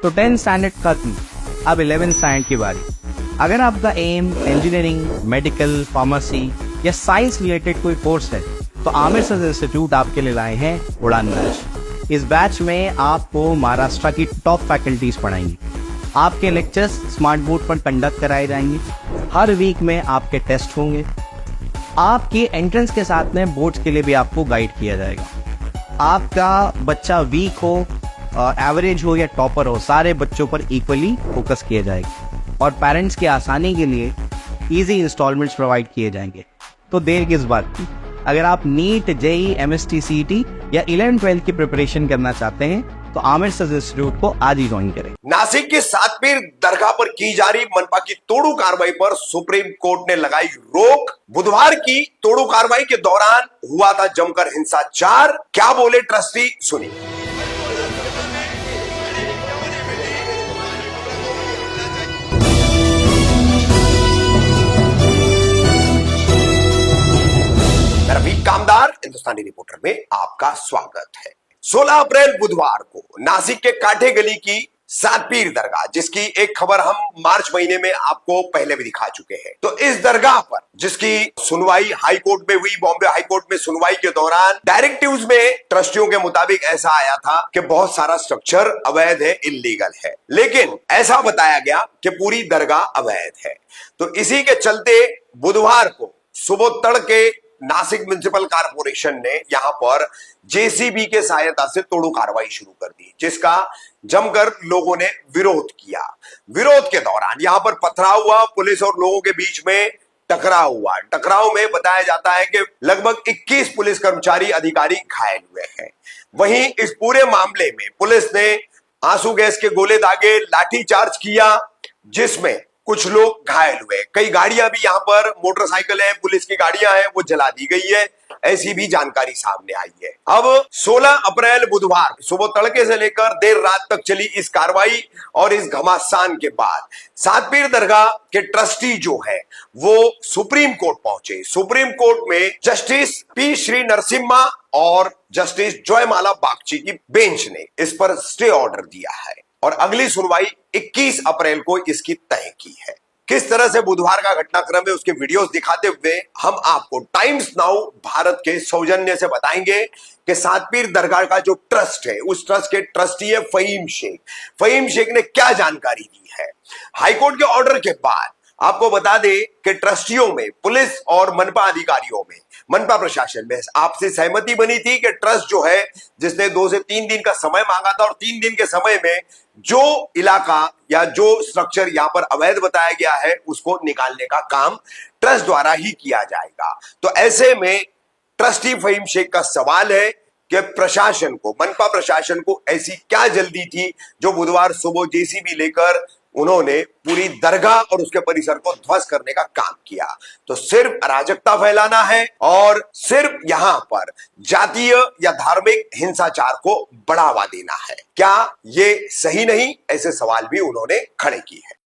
तो 10 स्टैंडर्ड खत्म, अब 11 स्टैंडर्ड की बारी। अगर आपका एम इंजीनियरिंग, मेडिकल, फार्मेसी या साइंस रिलेटेड कोई कोर्स है तो आमिर सर इंस्टीट्यूट आपके लिए लाए हैं उड़ान बैच। इस बैच में आपको महाराष्ट्र की टॉप फैकल्टीज पढ़ाएंगी। आपके लेक्चर्स स्मार्ट बोर्ड पर कंडक्ट कराए जाएंगे। हर वीक में आपके टेस्ट होंगे। आपकी एंट्रेंस के साथ में बोर्ड्स के लिए भी आपको गाइड किया जाएगा। आपका बच्चा वीक हो, एवरेज हो या टॉपर हो, सारे बच्चों पर इक्वली फोकस किया जाएगा और पेरेंट्स की आसानी के लिए इजी इंस्टॉलमेंट्स प्रोवाइड किए जाएंगे। तो देर किस बात की, अगर आप नीट, जेई, एमएसटी, सीईटी या 11-12 की प्रिपरेशन करना चाहते हैं तो आमिर सर इंस्टीट्यूट को आज ही ज्वाइन करें। नासिक के सातपीर दरगाह पर की जा रही मनपा की तोड़ू कार्रवाई पर सुप्रीम कोर्ट ने लगाई रोक। बुधवार की तोड़ू कार्रवाई के दौरान हुआ था जमकर हिंसाचार। क्या बोले ट्रस्टी, सुनिए। रफीक कामदार, हिंदुस्तानी रिपोर्टर में आपका स्वागत है। 16 अप्रैल बुधवार को नासिक के काठे गली की सातपीर दरगाह, जिसकी एक खबर हम मार्च महीने में आपको पहले भी दिखा चुके हैं, तो इस दरगाह पर जिसकी सुनवाई हाई कोर्ट में हुई, बॉम्बे हाई कोर्ट में सुनवाई के दौरान डायरेक्टिव्स में ट्रस्टियों के मुताबिक ऐसा आया था कि बहुत सारा स्ट्रक्चर अवैध है, इल्लीगल है, लेकिन ऐसा बताया गया कि पूरी दरगाह अवैध है। तो इसी के चलते बुधवार को सुबह तड़के नासिक म्युनिसिपल कारपोरेशन ने यहां पर जेसीबी के सहायता से तोड़ू कार्रवाई शुरू कर दी, जिसका जमकर लोगों ने विरोध किया। विरोध के दौरान यहां पर पथराव हुआ, पुलिस और लोगों के बीच में टकराव हुआ। टकराव में बताया जाता है कि लगभग 21 पुलिस कर्मचारी, अधिकारी घायल हुए हैं। वहीं इस पूरे मामले में पुलिस ने आंसू गैस के गोले दागे, लाठीचार्ज किया, जिसमें कुछ लोग घायल हुए। कई गाड़ियां भी यहां पर, मोटरसाइकिल है, पुलिस की गाड़ियां हैं, वो जला दी गई है, ऐसी भी जानकारी सामने आई है। अब 16 अप्रैल बुधवार सुबह तड़के से लेकर देर रात तक चली इस कार्रवाई और इस घमासान के बाद सातपीर दरगाह के ट्रस्टी जो है वो सुप्रीम कोर्ट पहुंचे। सुप्रीम कोर्ट में जस्टिस पी श्री नरसिम्हा और जस्टिस जयमाला बागची की बेंच ने इस पर स्टे ऑर्डर दिया है और अगली सुनवाई 21 अप्रैल को इसकी तय की है। किस तरह से बुधवार का घटनाक्रम है उसके वीडियोस दिखाते हुए हम आपको टाइम्स नाउ भारत के सौजन्य से बताएंगे कि सातपीर दरगाह का जो ट्रस्ट है, उस ट्रस्ट के ट्रस्टी है फहीम शेख। फहीम शेख ने क्या जानकारी दी है। हाईकोर्ट के ऑर्डर के बाद आपको बता दें कि ट्रस्टियों में, पुलिस और मनपा अधिकारियों में, मनपा प्रशासन में आपसे सहमति बनी थी कि ट्रस्ट जो है, जिसने 2 से 3 दिन का समय मांगा था और 3 दिन के समय में जो इलाका या जो स्ट्रक्चर यहां पर अवैध बताया गया है उसको निकालने का काम ट्रस्ट द्वारा ही किया जाएगा। तो ऐसे में ट्रस्टी फहीम शेख का सवाल है कि प्रशासन को, मनपा प्रशासन को ऐसी क्या जल्दी थी जो बुधवार सुबह जेसीबी लेकर उन्होंने पूरी दरगाह और उसके परिसर को ध्वस्त करने का काम किया। तो सिर्फ अराजकता फैलाना है और सिर्फ यहां पर जातीय या धार्मिक हिंसाचार को बढ़ावा देना है। क्या ये सही नहीं? ऐसे सवाल भी उन्होंने खड़े किए हैं।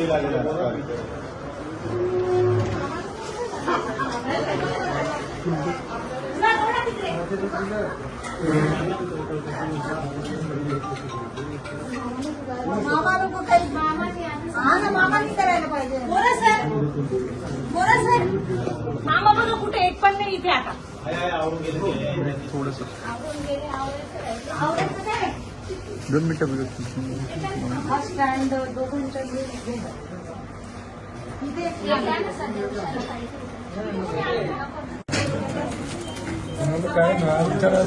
मामा लोक काही हा ना मामानी करायला पाहिजे. बोला सर, बोला सर. मामा बघा कुठे एक पण नाही इथे आता. थोडस आवरून गेले, आवरायचं काय? 2 मिनिटं हा स्टँड दोघांच्या इथे काय ना विचारा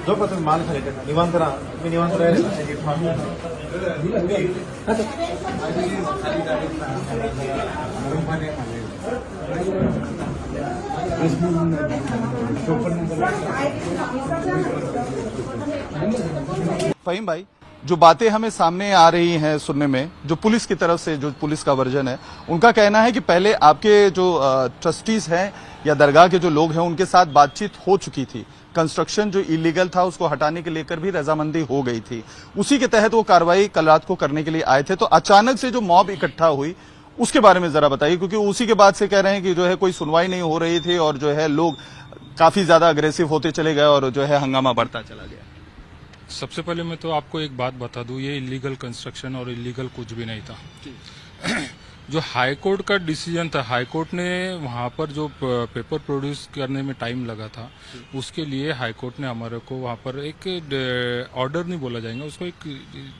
जोपर्यंत माल खाली निवांत राहा. मी निवांत फहीम भाई, जो बातें हमें सामने आ रही हैं सुनने में, जो पुलिस की तरफ से, जो पुलिस का वर्जन है, उनका कहना है कि पहले आपके जो ट्रस्टीज हैं या दरगाह के जो लोग हैं उनके साथ बातचीत हो चुकी थी, कंस्ट्रक्शन जो इलीगल था उसको हटाने के लेकर भी रजामंदी हो गई थी, उसी के तहत वो कार्रवाई कल रात को करने के लिए आए थे। तो अचानक से जो मॉब इकट्ठा हुई उसके बारे में जरा बताइए, क्योंकि उसी के बाद से कह रहे हैं कि जो है कोई सुनवाई नहीं हो रही थी और जो है लोग काफी ज्यादा अग्रेसिव होते चले गए और जो है हंगामा बढ़ता चला गया। सबसे पहले मैं तो आपको एक बात बता दूं, ये इलीगल कंस्ट्रक्शन और इलीगल कुछ भी नहीं था। जो हाई कोर्ट का डिसीजन था, हाई कोर्ट ने वहां पर जो पेपर प्रोड्यूस करने में टाइम लगा था, उसके लिए हाई कोर्ट ने हमारे को वहां पर एक ऑर्डर नहीं बोला जाएगा, उसको एक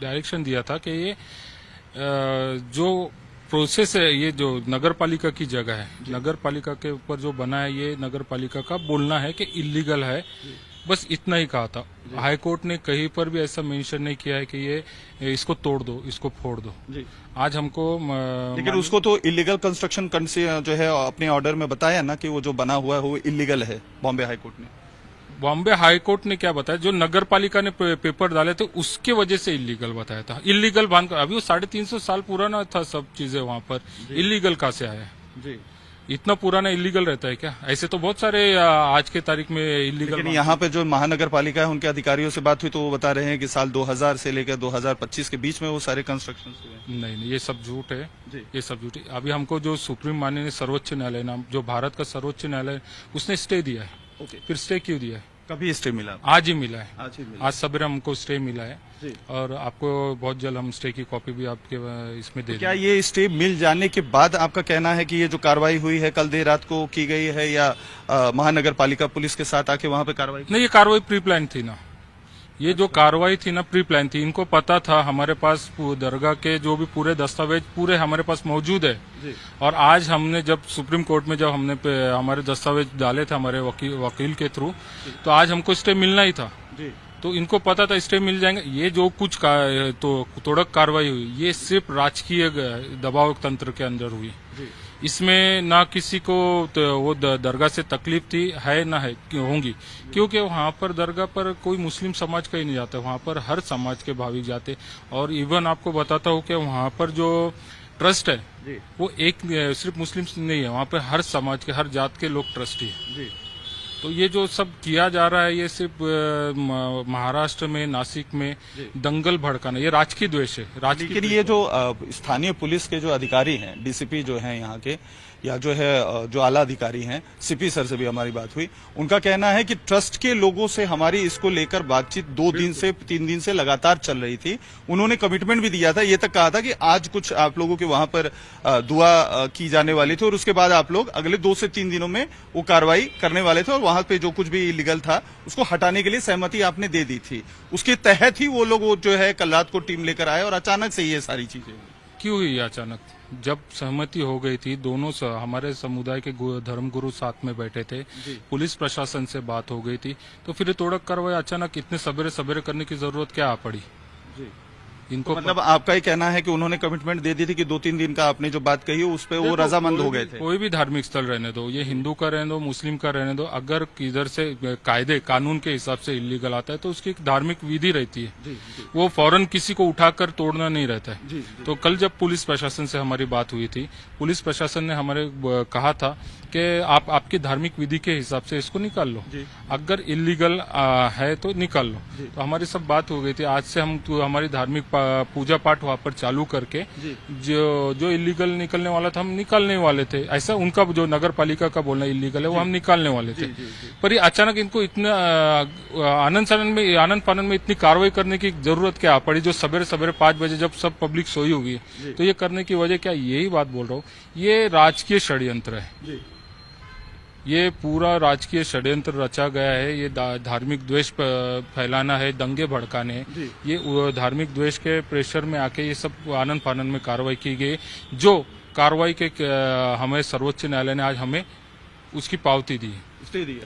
डायरेक्शन दिया था कि ये जो प्रोसेस है, ये जो नगर पालिका की जगह है, नगर पालिका के ऊपर जो बना है, ये नगर पालिका का बोलना है कि इलीगल है, बस इतना ही कहा था। हाई कोर्ट ने कहीं पर भी ऐसा मेंशन नहीं किया है कि ये इसको तोड़ दो, इसको फोड़ दो। आज हमको लेकिन उसको तो इलीगल कंस्ट्रक्शन जो है अपने ऑर्डर में बताया ना कि वो जो बना हुआ है वो इलीगल है। बॉम्बे हाई कोर्ट ने, बॉम्बे हाई कोर्ट ने क्या बताया, जो नगर पालिका ने पेपर डाले थे उसके वजह से इलीगल बताया था। इलीगल बांध कर, अभी वो 350 साल पुराना था, सब चीजें वहां पर इलीगल कहाँ से आया जी? इतना पुराना इलीगल रहता है क्या? ऐसे तो बहुत सारे आज के तारीख में इलीगल। लेकिन यहाँ पे जो महानगर पालिका है उनके अधिकारियों से बात हुई तो वो बता रहे हैं कि साल 2000 से लेकर 2025 के बीच में वो सारे कंस्ट्रक्शन हुए। नहीं, ये सब झूठ है जी, ये सब झूठ है। अभी हमको जो सुप्रीम माननीय सर्वोच्च न्यायालय नाम, जो भारत का सर्वोच्च न्यायालय, उसने स्टे दिया है। ओके, फिर स्टे क्यों दिया है? कभी स्टे मिला? आज ही मिला है, आज ही मिला। आज सवेरे हमको स्टे मिला है जी। और आपको बहुत जल्द हम स्टे की कॉपी भी आपके इसमें दे क्या ये स्टे मिल जाने के बाद आपका कहना है कि ये जो कार्रवाई हुई है कल देर रात को की गई है, या महानगर पालिका पुलिस के साथ आके वहां पे कार्रवाई? नहीं, ये कार्रवाई प्री प्लान थी ना, ये जो कार्रवाई थी ना प्री प्लान थी। इनको पता था हमारे पास दरगाह के जो भी पूरे दस्तावेज पूरे हमारे पास मौजूद है जी। और आज हमने जब सुप्रीम कोर्ट में जब हमने हमारे दस्तावेज डाले थे हमारे वकील के थ्रू, तो आज हमको स्टे मिलना ही था जी। तो इनको पता था स्टे मिल जाएंगे। ये जो कुछ तो तोड़क कार्रवाई हुई, ये सिर्फ राजकीय दबाव तंत्र के अंदर हुई। इसमें ना किसी को तो वो दरगाह से तकलीफ थी, है ना है होंगी, क्योंकि वहाँ पर दरगाह पर कोई मुस्लिम समाज का ही नहीं जाता, वहाँ पर हर समाज के भाविक जाते। और इवन आपको बताता हूँ कि वहाँ पर जो ट्रस्ट है वो एक सिर्फ मुस्लिम नहीं है, वहाँ पर हर समाज के, हर जात के लोग ट्रस्टी है। तो ये जो सब किया जा रहा है, ये सिर्फ महाराष्ट्र में, नासिक में दंगल भड़काना, ये राजकीय द्वेष है। लेकिन ये जो स्थानीय पुलिस के जो अधिकारी हैं, डीसीपी जो हैं यहाँ के, या जो है जो आला अधिकारी हैं, सीपी सर से भी हमारी बात हुई, उनका कहना है कि ट्रस्ट के लोगों से हमारी इसको लेकर बातचीत 2 दिन से 3 दिन से लगातार चल रही थी। उन्होंने कमिटमेंट भी दिया था, ये तक कहा था कि आज कुछ आप लोगों के वहां पर दुआ की जाने वाली थी और उसके बाद आप लोग अगले 2 से 3 दिनों में वो कार्रवाई करने वाले थे और वहां पे जो कुछ भी इलीगल था उसको हटाने के लिए सहमति आपने दे दी थी। उसके तहत ही वो लोग वो जो है कल रात को टीम लेकर आए और अचानक से ये सारी चीजें क्यों हुई अचानक? जब सहमति हो गई थी, दोनों हमारे समुदाय के धर्मगुरु साथ में बैठे थे, पुलिस प्रशासन से बात हो गई थी, तो फिर तोड़क कार्रवाई अचानक इतने सवेरे सवेरे करने की जरूरत क्या आ पड़ी जी? इनको मतलब आपका ही कहना है कि उन्होंने कमिटमेंट दे दी थी कि 2-3 दिन का आपने जो बात कही उस पे वो रजामंद हो गए थे। कोई भी धार्मिक स्थल रहने दो, ये हिंदू का रहने दो, मुस्लिम का रहने दो, अगर किधर से कायदे कानून के हिसाब से इलीगल आता है तो उसकी एक धार्मिक विधि रहती है, वो फौरन किसी को उठाकर तोड़ना नहीं रहता है। तो कल जब पुलिस प्रशासन से हमारी बात हुई थी, पुलिस प्रशासन ने हमारे कहा था कि आप आपकी धार्मिक विधि के हिसाब से इसको निकाल लो, अगर इलीगल है तो निकाल लो। तो हमारी सब बात हो गई थी। आज से हम तो हमारी धार्मिक पूजा पाठ वहाँ पर चालू करके जो इलीगल निकलने वाला था हम निकालने वाले थे। ऐसा उनका जो नगर पालिका का बोलना इलीगल है वो हम निकालने वाले थे। पर ये अचानक इनको इतना आनंद फानन में इतनी कार्रवाई करने की जरूरत क्या पड़ी, जो सवेरे सवेरे 5 बजे जब सब पब्लिक सोई हुई है, तो ये करने की वजह क्या, यही बात बोल रहा हूँ, ये राजकीय षड्यंत्र है। ये पूरा राजकीय षड्यंत्र रचा गया है। ये धार्मिक द्वेष फैलाना है, दंगे भड़काने हैं। ये धार्मिक द्वेष के प्रेशर में आके ये सब आनंद फानन में कार्रवाई की गई, जो कार्रवाई के हमें सर्वोच्च न्यायालय ने आज हमें उसकी पावती दी,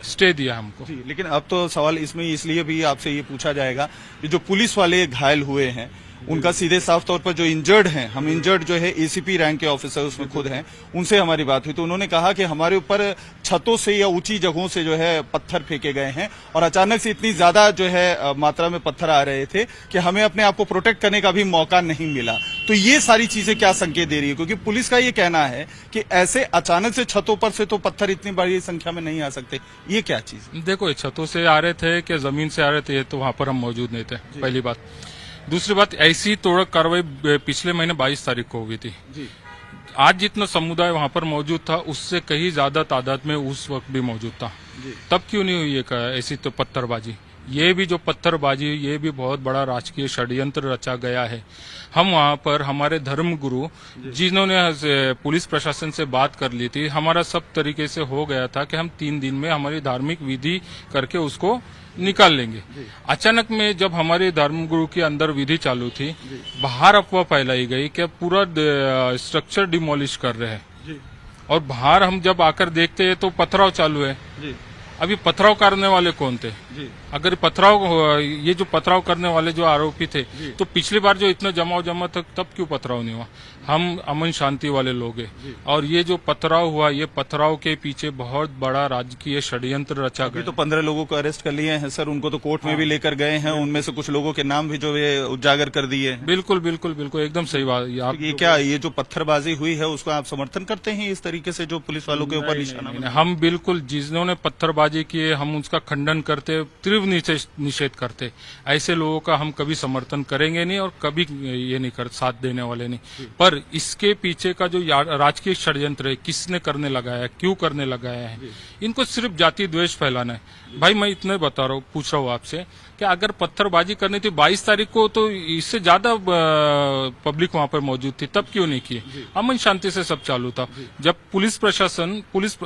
स्टे दिया हमको। जी, लेकिन अब तो सवाल इसमें इसलिए भी आपसे ये पूछा जाएगा कि जो पुलिस वाले घायल हुए हैं उनका सीधे साफ तौर पर जो इंजर्ड हैं, हम इंजर्ड जो है एसीपी रैंक के ऑफिसर उसमें खुद हैं, उनसे हमारी बात हुई तो उन्होंने कहा कि हमारे ऊपर छतों से या ऊंची जगहों से जो है पत्थर फेंके गए हैं और अचानक से इतनी ज्यादा जो है मात्रा में पत्थर आ रहे थे कि हमें अपने आप को प्रोटेक्ट करने का भी मौका नहीं मिला। तो ये सारी चीजें क्या संकेत दे रही है, क्योंकि पुलिस का ये कहना है कि ऐसे अचानक से छतों पर से तो पत्थर इतनी बड़ी संख्या में नहीं आ सकते, ये क्या चीज? देखो, छतों से आ रहे थे कि जमीन से आ रहे थे, तो वहां पर हम मौजूद नहीं थे, पहली बात। दूसरी बात, ऐसी तोड़ कार्रवाई पिछले महीने 22 तारीख को हुई थी। आज जितना समुदाय वहां पर मौजूद था उससे कहीं ज्यादा तादाद में उस वक्त भी मौजूद था। तब क्यों नहीं हुई ऐसी तो पत्थरबाजी? ये भी जो पत्थरबाजी, ये भी बहुत बड़ा राजकीय षड्यंत्र रचा गया है। हम वहां पर हमारे धर्मगुरु जिन्होंने पुलिस प्रशासन से बात कर ली थी, हमारा सब तरीके से हो गया था कि हम 3 दिन में हमारी धार्मिक विधि करके उसको निकाल लेंगे। अचानक में जब हमारे धर्मगुरु के अंदर विधि चालू थी, बाहर अफवाह फैलाई गई कि पूरा स्ट्रक्चर डिमोलिश कर रहे हैं, और बाहर हम जब आकर देखते हैं तो पथराव चालू है। अभी पथराव करने वाले कौन थे? अगर ये जो पथराव करने वाले जो आरोपी थे, तो पिछली बार जो इतना जमा था तब क्यों पथराव नहीं हुआ? हम अमन शांति वाले लोग हैं, और ये जो पथराव हुआ, ये पथराव के पीछे बहुत बड़ा राजकीय षड्यंत्र रचा गया। तो 15 लोगों को अरेस्ट कर लिए हैं सर, उनको तो कोर्ट में भी लेकर गए हैं, उनमें से कुछ लोगों के नाम भी जो ये उजागर कर दिए हैं। बिल्कुल बिल्कुल बिल्कुल, एकदम सही बात। ये क्या, ये जो पत्थरबाजी हुई है उसको आप समर्थन करते हैं इस तरीके से जो पुलिस वालों के ऊपर निशाना? हम बिल्कुल, जिन्होंने पत्थरबाजी की है हम उसका खंडन करते, तीव्र निषेध करते। ऐसे लोगों का हम कभी समर्थन करेंगे नहीं और कभी ये नहीं कर साथ देने वाले नहीं। पर इसके पीछे का जो राजकीय षड्यंत्र है, किसने करने लगाया है, क्यों करने लगाया है, इनको सिर्फ जाति द्वेष फैलाना है। भाई मैं इतने बता रहा हूँ, पूछ रहा हूँ आपसे कि अगर पत्थरबाजी करनी थी 22 तारीख को, तो इससे ज्यादा पब्लिक वहां पर मौजूद थी, तब क्यों नहीं किए? अमन शांति से सब चालू था। जब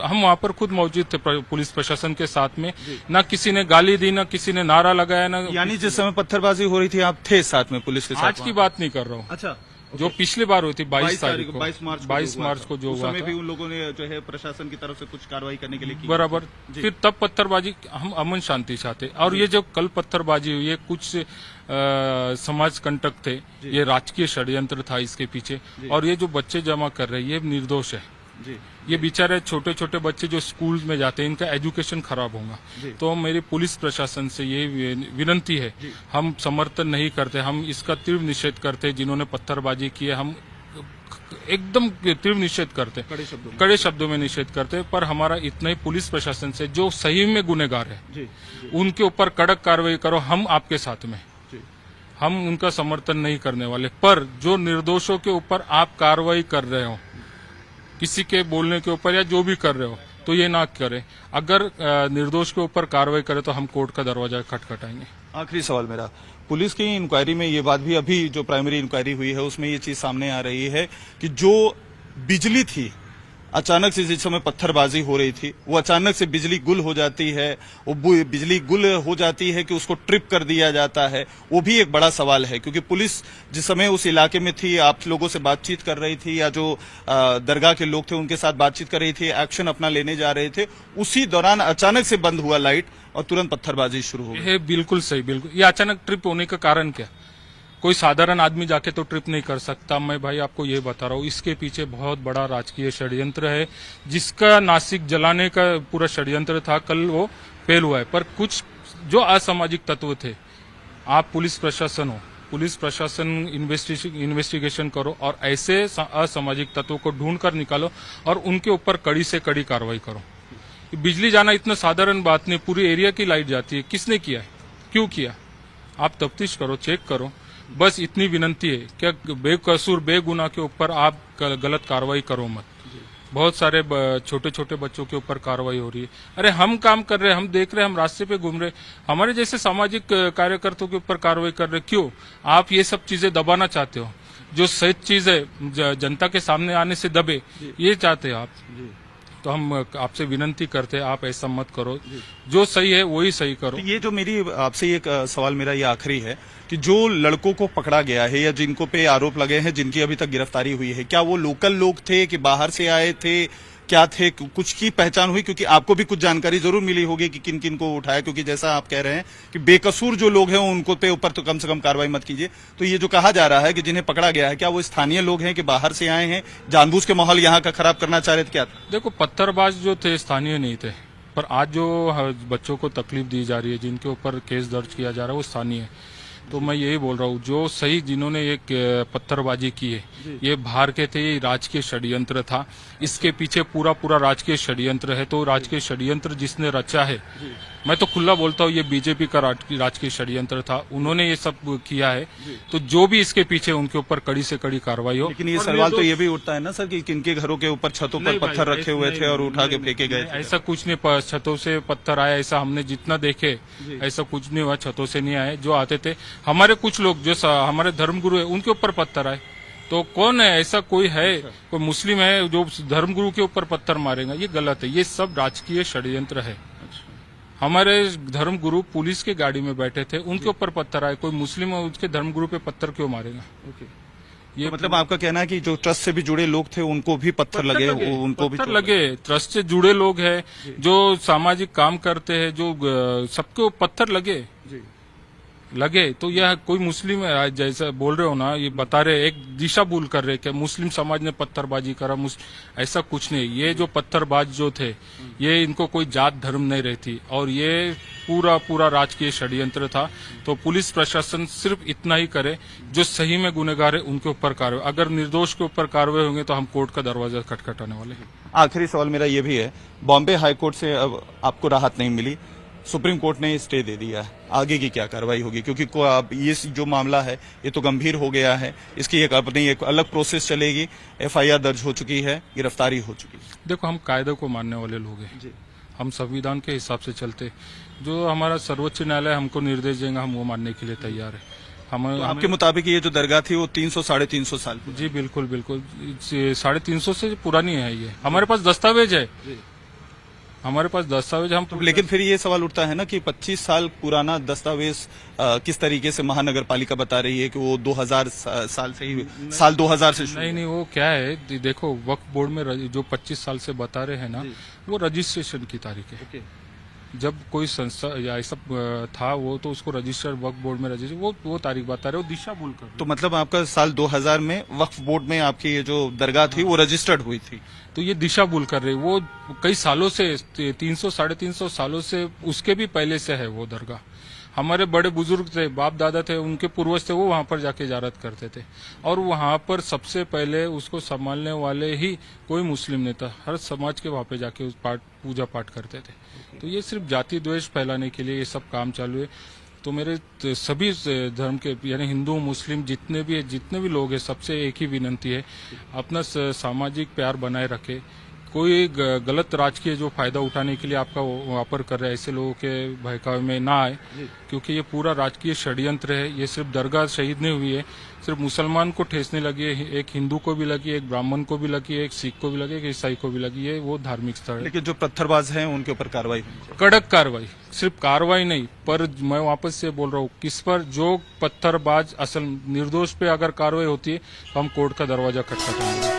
हम वहां पर खुद मौजूद थे पुलिस प्रशासन के साथ में, ना किसी ने गाली दी, ना किसी ने नारा लगाया, ना। यानी जिस समय पत्थरबाजी हो रही थी आप थे साथ में पुलिस के साथ? आज की बात नहीं कर रहा हूँ। अच्छा, जो पिछली बार हुई थी 22 तारीख को, 22 मार्च को जो हुआ था, भी उन लोगों ने जो है प्रशासन की तरफ से कुछ कार्रवाई करने के लिए की। बराबर। फिर तब पत्थरबाजी, हम अमन शांति चाहते, और ये जो कल पत्थरबाजी हुई, ये कुछ समाज कंटक थे, ये राजकीय षड्यंत्र था इसके पीछे। और ये जो बच्चे जमा कर रहे हैं, ये निर्दोष है। ये बेचारे छोटे छोटे बच्चे जो स्कूल में जाते हैं, इनका एजुकेशन खराब होगा। तो मेरी पुलिस प्रशासन से ये विनती है, हम समर्थन नहीं करते, हम इसका तीव्र निषेध करते। जिन्होंने पत्थरबाजी की है, हम एकदम तीव्र निषेध करते, कड़े शब्दों में निषेध करते। पर हमारा इतना ही, पुलिस प्रशासन से जो सही में गुनहगार है उनके ऊपर कड़क कार्रवाई करो, हम आपके साथ में। हम उनका समर्थन नहीं करने वाले, पर जो निर्दोषों के ऊपर आप कार्रवाई कर रहे हो, किसी के बोलने के ऊपर या जो भी कर रहे हो, तो ये ना करें। अगर निर्दोष के ऊपर कार्रवाई करे तो हम कोर्ट का दरवाजा खटखटाएंगे। आखिरी सवाल मेरा, पुलिस की इंक्वायरी में ये बात भी, अभी जो प्राइमरी इंक्वायरी हुई है उसमें ये चीज सामने आ रही है कि जो बिजली थी, अचानक से जिस समय पत्थरबाजी हो रही थी, वो अचानक से बिजली गुल हो जाती है, वो बिजली गुल हो जाती है कि उसको ट्रिप कर दिया जाता है, वो भी एक बड़ा सवाल है। क्योंकि पुलिस जिस समय उस इलाके में थी, आप लोगों से बातचीत कर रही थी, या जो दरगाह के लोग थे उनके साथ बातचीत कर रही थी, एक्शन अपना लेने जा रहे थे, उसी दौरान अचानक से बंद हुआ लाइट और तुरंत पत्थरबाजी शुरू हो गई। बिल्कुल सही, बिल्कुल। ये अचानक ट्रिप होने का कारण क्या? कोई साधारण आदमी जाके तो ट्रिप नहीं कर सकता। मैं भाई आपको ये बता रहा हूँ, इसके पीछे बहुत बड़ा राजकीय षड्यंत्र है, जिसका नासिक जलाने का पूरा षड्यंत्र था, कल वो फेल हुआ है। पर कुछ जो असामाजिक तत्व थे, आप पुलिस प्रशासन हो, पुलिस प्रशासन इन्वेस्टिगेशन करो और ऐसे असामाजिक तत्वों को ढूंढ कर निकालो और उनके ऊपर कड़ी से कड़ी कार्रवाई करो। बिजली जाना इतना साधारण बात नहीं, पूरी एरिया की लाइट जाती है, किसने किया है, क्यों किया, आप तफ्तीश करो, चेक करो। बस इतनी विनंती है, क्या बेकसूर बेगुनाह के ऊपर आप गलत कार्रवाई करो मत। बहुत सारे छोटे छोटे बच्चों के ऊपर कार्रवाई हो रही है। अरे हम काम कर रहे हैं, हम देख रहे हैं, हम रास्ते पे घूम रहे हैं, हमारे जैसे सामाजिक कार्यकर्ताओं के ऊपर कार्रवाई कर रहे हैं। क्यों आप ये सब चीजें दबाना चाहते हो? जो सही चीज है जनता के सामने आने से दबे, ये चाहते हो आप। तो हम आपसे विनंती करते हैं, आप ऐसा मत करो, जो सही है वही सही करो। ये जो मेरी आपसे एक सवाल मेरा ये आखिरी है कि जो लड़कों को पकड़ा गया है या जिनको पे आरोप लगे हैं, जिनकी अभी तक गिरफ्तारी हुई है, क्या वो लोकल लोग थे कि बाहर से आए थे, क्या थे, कुछ की पहचान हुई? क्योंकि आपको भी कुछ जानकारी जरूर मिली होगी कि किन किन को उठाया, क्योंकि जैसा आप कह रहे हैं कि बेकसूर जो लोग हैं उनको पे ऊपर तो कम से कम कार्रवाई मत कीजिए। तो ये जो कहा जा रहा है कि जिन्हें पकड़ा गया है, क्या वो स्थानीय लोग हैं कि बाहर से आए हैं, जानबूझ के माहौल यहाँ का खराब करना चाह रहे थे, क्या था? देखो, पत्थरबाज जो थे स्थानीय नहीं थे, पर आज जो बच्चों को तकलीफ दी जा रही है, जिनके ऊपर केस दर्ज किया जा रहा है, वो स्थानीय है। तो मैं यही बोल रहा हूँ, जो सही जिन्होंने एक पत्थरबाजी की है, ये बाहर के थे, ये राजकीय षड्यंत्र था, इसके पीछे पूरा पूरा राजकीय षड्यंत्र है। तो राजकीय षड्यंत्र जिसने रचा है, मैं तो खुला बोलता हूँ, ये बीजेपी का राजकीय षड्यंत्र था, उन्होंने ये सब किया है। तो जो भी इसके पीछे, उनके ऊपर कड़ी से कड़ी कार्रवाई हो। लेकिन ये सवाल तो ये भी उठता है ना सर कि किनके घरों के ऊपर छतों पर पत्थर रखे हुए थे और उठा के फेंके गए थे? ऐसा कुछ नहीं, छतों से पत्थर आया ऐसा हमने जितना देखे, ऐसा कुछ नहीं हुआ, छतों से नहीं आए। जो आते थे हमारे कुछ लोग, जो हमारे धर्मगुरु है, उनके ऊपर पत्थर आए। तो कौन है, ऐसा कोई है, कोई मुस्लिम है जो धर्मगुरु के ऊपर पत्थर मारेगा? ये गलत है, ये सब राजकीय षड्यंत्र है। हमारे धर्मगुरु पुलिस के गाड़ी में बैठे थे, उनके ऊपर पत्थर आए, कोई मुस्लिम है उसके धर्मगुरु पे पत्थर क्यों मारेगा? ये मतलब आपका कहना है कि जो ट्रस्ट से भी जुड़े लोग थे उनको भी पत्थर लगे, उनको भी पत्थर लगे। ट्रस्ट से जुड़े लोग हैं, जो सामाजिक काम करते हैं, जो सबको पत्थर लगे। तो यह कोई मुस्लिम है, जैसा बोल रहे हो ना, ये बता रहे, एक दिशा भूल कर रहे कि मुस्लिम समाज ने पत्थरबाजी करा, ऐसा कुछ नहीं। ये जो पत्थरबाज जो थे, ये इनको कोई जात धर्म नहीं रहती, और ये पूरा राजकीय षड्यंत्र था। तो पुलिस प्रशासन सिर्फ इतना ही करे, जो सही में गुनहगार है उनके ऊपर कार्रवाई। अगर निर्दोष के ऊपर कार्रवाई होंगे तो हम कोर्ट का दरवाजा खटखटाने वाले हैं। आखिरी सवाल मेरा ये भी है, बॉम्बे हाईकोर्ट से अब आपको राहत नहीं मिली, सुप्रीम कोर्ट ने स्टे दे दिया है, आगे की क्या कार्रवाई होगी? क्योंकि ये जो मामला है ये तो गंभीर हो गया है, इसकी एक अलग प्रोसेस चलेगी, एफआईआर दर्ज हो चुकी है, गिरफ्तारी हो चुकी है। देखो, हम कायदे को मानने वाले लोग हैं, हम संविधान के हिसाब से चलते, जो हमारा सर्वोच्च न्यायालय हमको निर्देश देगा हम वो मानने के लिए तैयार है। तो आपके मुताबिक ये जो दरगाह थी वो 300-350 साल? जी बिल्कुल 350 से पुरानी है ये। हमारे पास दस्तावेज है, हमारे पास दस्तावेज हम। लेकिन फिर ये सवाल उठता है ना कि 25 साल पुराना दस्तावेज किस तरीके से महानगर पालिका बता रही है कि वो 2000 साल से ही, साल 2000 से शुरू? नहीं, वो क्या है, देखो, वक्फ बोर्ड में जो 25 साल से बता रहे हैं ना, वो रजिस्ट्रेशन की तारीख है। जब कोई संस्था या ऐसा था, वो तो उसको रजिस्टर वक्फ बोर्ड में रजिस्टर, वो तारीख बता रहे, वो दिशा भूल कर। तो मतलब आपका साल 2000 में वक्फ बोर्ड में आपकी ये जो दरगाह थी वो रजिस्टर्ड हुई थी, तो ये दिशा भूल कर रहे। वो कई सालों से, 300-350 सालों से, उसके भी पहले से है वो दरगाह। हमारे बड़े बुजुर्ग थे, बाप दादा थे, उनके पूर्वज थे, वो वहां पर जाके ज़ियारत करते थे, और वहां पर सबसे पहले उसको संभालने वाले ही कोई मुस्लिम नहीं था। हर समाज के वहां पे जाके पूजा पाठ करते थे। तो ये सिर्फ जाति द्वेष फैलाने के लिए ये सब काम चालू है। तो मेरे सभी धर्म के, यानी हिंदू मुस्लिम जितने भी लोग हैं, सबसे एक ही विनंती है, अपना सामाजिक प्यार बनाए रखे। कोई गलत राजकीय जो फायदा उठाने के लिए आपका वापर कर रहे हैं, ऐसे लोगों के बहकावे में ना आए, क्योंकि ये पूरा राजकीय षड्यंत्र है। ये सिर्फ दरगाह शहीद नहीं हुई है, सिर्फ मुसलमान को ठेसने लगी है, एक हिंदू को भी लगी, एक ब्राह्मण को भी लगी, एक सिख को भी लगी, एक ईसाई को भी लगी है। वो धार्मिक स्थल है। लेकिन जो पत्थरबाज हैं उनके ऊपर कार्रवाई, कड़क कार्रवाई, सिर्फ कार्रवाई नहीं, पर मैं वापस से बोल रहा हूँ, किस पर जो पत्थरबाज असल निर्दोष पे अगर कार्रवाई होती है तो हम कोर्ट का दरवाजा खटखटाएंगे।